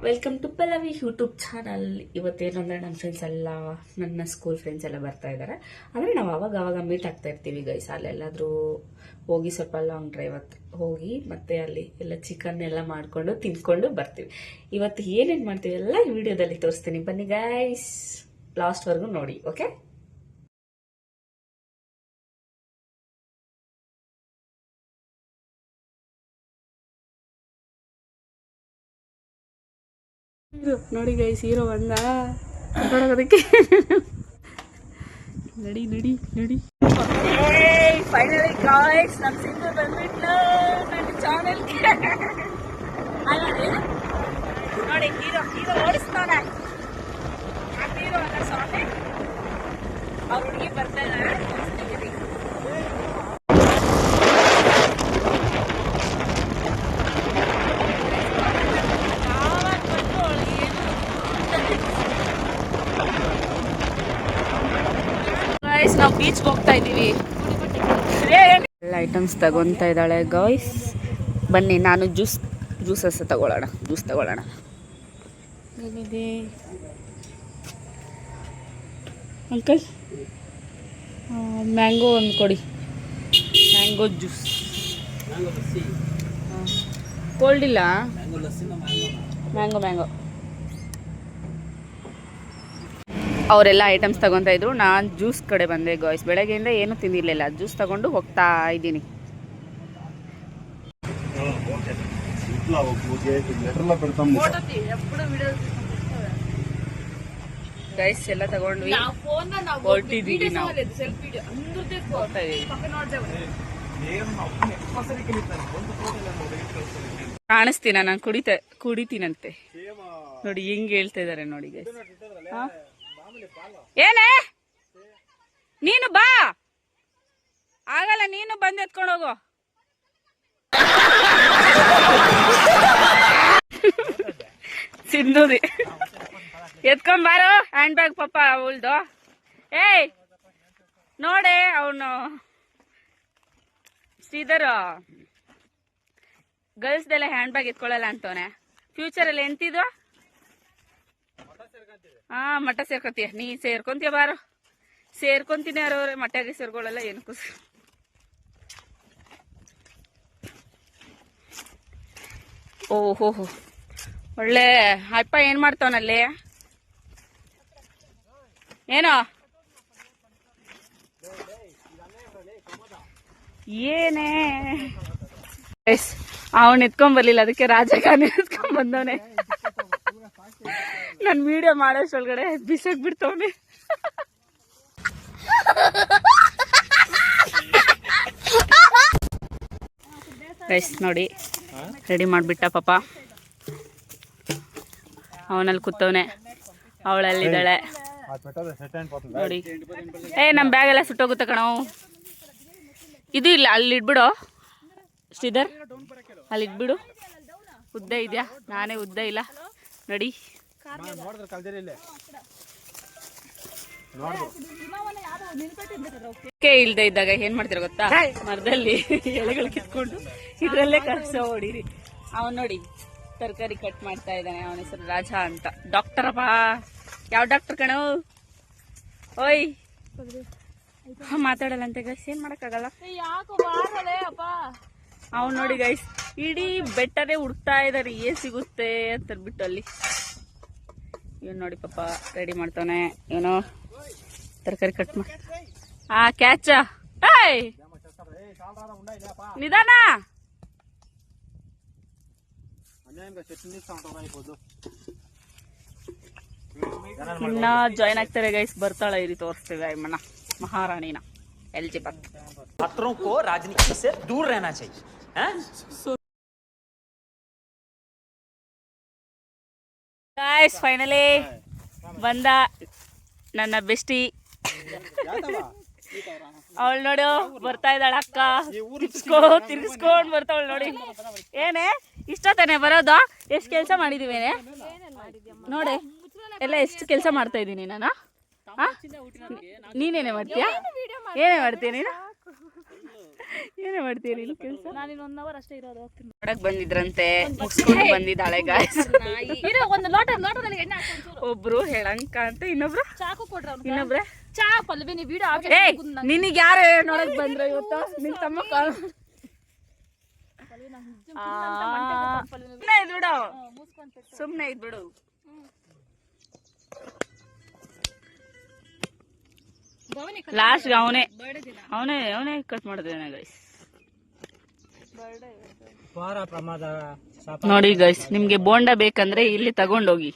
Welcome to Pallavi YouTube channel. ಇವತ್ತೇನಂದ್ರೆ ನನ್ನ friends ಎಲ್ಲ, ನನ್ನ ಸ್ಕೂಲ್ ಫ್ರೆಂಡ್ಸ್ ಎಲ್ಲ ಬರ್ತಾ ಇದ್ದಾರೆ. ಅಂದರೆ ನಾವು ಅವಾಗ ಮೀಟ್ ಆಗ್ತಾ ಇರ್ತೀವಿ ಗೈಸ್. ಅಲ್ಲೆಲ್ಲಾದರೂ ಹೋಗಿ ಸ್ವಲ್ಪ ಲಾಂಗ್ ಡ್ರೈವ್ ಹೋಗಿ ಮತ್ತೆ ಅಲ್ಲಿ ಎಲ್ಲ ಚಿಕನ್ ಎಲ್ಲ ಮಾಡಿಕೊಂಡು ತಿನ್ಕೊಂಡು ಬರ್ತೀವಿ. ಇವತ್ತು ಏನೇನು ಮಾಡ್ತೀವಿ ಎಲ್ಲ ಈ ವಿಡಿಯೋದಲ್ಲಿ ತೋರಿಸ್ತೀನಿ, ಬನ್ನಿ ಗೈಸ್, ಲಾಸ್ಟ್ವರೆಗೂ ನೋಡಿ. ಓಕೆ, ನೋಡಿ ಗೈಸ್, ಹೀರೋ ಬಂದ ನೋಡೋದಕ್ಕೆ. ನಡಿ ನಡಿ ನಡಿ. ಫೈನಲಿ ಗೈಸ್, ನಮ್ಮ ಸಿಂಗಲ್ ಬಂದ್ಬಿಟ್ಲು ನನ್ನ ಚಾನೆಲ್ಗೆ. ನೋಡಿ, ಹೀರೋ ಓಡಿಸ್ತಾನೆ. ಹೀರೋ ಅಲ್ಲ ಸ್ವಾಮಿ, ಅವ್ರ ಹುಡುಗಿ ಬರ್ತಾ ಇದ್ದಾರೆ. ನಾವು ಬೀಚ್ಗೆ ಹೋಗ್ತಾ ಇದ್ದೀವಿ. ಎಲ್ಲ ಐಟಮ್ಸ್ ತಗೊತಾ ಇದ್ದಾಳೆ ಗಾಯ್ಸ್. ಬನ್ನಿ, ನಾನು ಜ್ಯೂಸಸ್ ತಗೊಳ್ಳೋಣ. ಏನಿದೆ ಅಂಕಲ್? ಮ್ಯಾಂಗೋ ಒಂದು ಕೊಡಿ, ಮ್ಯಾಂಗೋ ಜ್ಯೂಸ್. ಕೋಲ್ಡ್ ಇಲ್ಲ, ಮ್ಯಾಂಗೋ. ಅವರೆಲ್ಲ ಐಟಮ್ಸ್ ತಗೊತಾ ಇದ್ರು, ನಾನು ಜ್ಯೂಸ್ ಕಡೆ ಬಂದೆ ಗಾಯ್ಸ್. ಬೆಳಗ್ಗೆಯಿಂದ ಏನು ತಿಂದಿರಲಿಲ್ಲ, ಜ್ಯೂಸ್ ತಗೊಂಡು ಹೋಗ್ತಾ ಇದ್ದೀನಿ. ಗೈಸ್ ಎಲ್ಲ ತಗೊಂಡ್ವಿ, ಹೊರಟಿದ್ದೀವಿ ನಾವು. ಕಾಣಿಸ್ತೀನ? ನಾನು ಕುಡಿತೀನಂತೆ. ನೋಡಿ ಹೆಂಗ್ ಹೇಳ್ತಾ ಇದಾರೆ ನೋಡಿ ಗೈಸ್. ಏನೇ ನೀನು ಬಾ, ಆಗಲ್ಲ, ನೀನು ಬಂದು ಎತ್ಕೊಂಡು ಹೋಗು. ಸಿಂಧೂರಿ ಎತ್ಕೊಂಡ್ ಬಾರೋ ಹ್ಯಾಂಡ್ ಬ್ಯಾಗ್ ಪಾಪ ಅವಳ್ದು. ಏಯ್ ನೋಡೆ, ಅವನು ಶ್ರೀಧರ್ ಗರ್ಲ್ಸ್ದೆಲ್ಲ ಹ್ಯಾಂಡ್ ಬ್ಯಾಗ್ ಎತ್ಕೊಳ್ಳಲ್ಲ ಅಂತವನೆ. ಫ್ಯೂಚರಲ್ಲಿ ಎಂತಿದ್ವ? ಮಠ ಸೇರ್ಕೊಂತೀಯ ನೀ? ಸೇರ್ಕೊಂತೀಯ ಬಾರೋ. ಸೇರ್ಕೊಂತೀನಿ ಯಾರವ್ರೆ, ಮಠಗೆ ಸೇರ್ಕೊಳ್ಳಲ್ಲ ಏನಕ್ಕೂ. ಓಹೋ, ಒಳ್ಳೆ ಅಪ್ಪ ಏನ್ ಮಾಡ್ತಾವನಲ್ಲಿ? ಏನೋ ಏನೇ ಅವನ್ ಎತ್ಕೊಂಡ್ ಬರ್ಲಿಲ್ಲ, ಅದಕ್ಕೆ ರಾಜಕಾರಣ ಎತ್ಕೊಂಡ್ ಬಂದವನೆ. ನನ್ ವಿಡಿಯೋ ಮಾಡೋಷ್ಟ್ರೊಳಗಡೆ ಬಿಸಾಕ್ ಬಿಡ್ತವನೆ. ಗೈಸ್ ನೋಡಿ, ರೆಡಿ ಮಾಡ್ಬಿಟ್ಟ ಪಾಪ. ಅವನಲ್ಲಿ ಕೂತವನೆ, ಅವಳಲ್ಲಿದ್ದಾಳೆ ನೋಡಿ. ನಮ್ ಬ್ಯಾಗ್ ಎಲ್ಲ ಸುಟ್ಟೋಗುತ್ತೆ ಕಣೋ. ಇದು ಇಲ್ಲ, ಅಲ್ಲಿ ಇಟ್ಬಿಡು ಶ್ರೀಧರ್, ಅಲ್ಲಿ ಇಟ್ಬಿಡು. ಉದ್ದ ಇದೆಯಾ? ನಾನೇ ಉದ್ದ ಇಲ್ಲ ನೋಡಿ. ಇಲ್ದೇ ಇದ್ದಾಗ ಏನ್ ಮಾಡ್ತೀರ ಗೊತ್ತಾ? ಮರದಲ್ಲಿ ಎಲೆಗಳು ಕಿತ್ಕೊಂಡು ಇದ್ರಲ್ಲೇ ಕಸ ಹೊಡೀರಿ. ಅವನ್ ನೋಡಿ ತರಕಾರಿ ಕಟ್ ಮಾಡ್ತಾ ಇದ್ದಾನೆ. ಅವನ ಹೆಸರು ರಾಜ ಅಂತ. ಡಾಕ್ಟರಪ್ಪ. ಯಾವ ಡಾಕ್ಟರ್ ಕಣೋ? ಓಯ್ ಮಾತಾಡಲ್ಲ ಅಂತ ಗೈಸ್, ಏನ್ ಮಾಡಕ್ಕಾಗಲ್ಲ. ಅವ್ನು ನೋಡಿ ಗೈಸ್, ಇಡೀ ಬೆಟ್ಟನೇ ಹುಡ್ತಾ ಇದಾರೆ, ಸಿಗುತ್ತೆ ಅಂತ ಬಿಟ್ಟು ಅಲ್ಲಿ. ಇವನ್ ನೋಡಿ ಪಾಪ ರೆಡಿ ಮಾಡ್ತಾನೆ. ಏನೋ ತರಕಾರಿ ಕಟ್ ಮಾಡಿ ಕ್ಯಾಚ. ನಿಧಾನ, ಇನ್ನ ಜಾಯ್ನ್ ಆಗ್ತಾರೆ ಗೈಸ್. ಬರ್ತಾಳೆ, ಇರಿ ತೋರಿಸ್ತೇವೆ ಅಮ್ಮನ ಮಹಾರಾಣಿನ. ಎಲಿಜಿಬೆತ್. छात्रों को राजनीति से दूर रहना चाहिए. गाइस फाइनली ಬಂದ ನನ್ನ ಬೆಸ್ಟಿ. ಅವಳು ನೋಡು ಬರ್ತಾ ಇದ್ದಾಳ ಅಕ್ಕ, ತಿರ್ಗಿಸ್ಕೊಂಡ್ ಬರ್ತಾವಳು ನೋಡಿ. ಏನೇ ಇಷ್ಟ ತಾನೆ ಬರೋದು? ಎಷ್ಟು ಕೆಲಸ ಮಾಡಿದೀವೇನೆ ನೋಡಿ, ಎಲ್ಲ ಎಷ್ಟು ಕೆಲಸ ಮಾಡ್ತಾ ಇದ್ದೀನಿ ನಾನು. ನೀನೇನೇ ಮಾಡ್ತೀಯಾ? ಏನೇ ಮಾಡ್ತೀಯ ನೀನು? ಏನೇ ಮಾಡ್ತೀರಿ ಇಲ್ಲಿ ಕೆಲಸ? ನಾನು ಇನ್ನು 1 ಅವರ್ ಅಷ್ಟೇ ಇರೋದು, ಹೋಗ್ತೀನಿ. ನೋಡಕ್ ಬಂದಿದ್ರಂತೆ, ಮುಗಿಸ್ಕೊಂಡು ಬಂದಿದ್ದಾಳೆ ಗಾಯ್ಸ್. ಒಂದು ಲೋಟ ನನಗೆ ಎಣ್ಣೆ ಹಾಕೊಂಡು ಒಬ್ರು ಹೇಳಂಕ ಅಂತ, ಇನ್ನೊಬ್ರು ಚಾಕು ಕೊಡ್ರ, ಇನ್ನೊಬ್ರೆ ಚಾ ಪಲ್ವಿ ನೀವು ವಿಡಿಯೋ ನಿನಗೆ ಯಾರು ನೋಡಕ್ ಬಂದ್ರ ಇವತ್ತು? ನಿನ್ ತಮ್ಮ ಕಾಲ್ ಇದ್ಬಿಡು, ಸುಮ್ನೆ ಇದ್ಬಿಡು. ಲಾಸ್ಟ್ ಅವನೇ ಕಟ್ ಮಾಡಿದ್ದೇನೆ ಗೈಸ್. ನೋಡಿ ಗೈಸ್, ನಿಮ್ಗೆ ಬೋಂಡ ಬೇಕಂದ್ರೆ ಇಲ್ಲಿ ತಗೊಂಡೋಗಿ.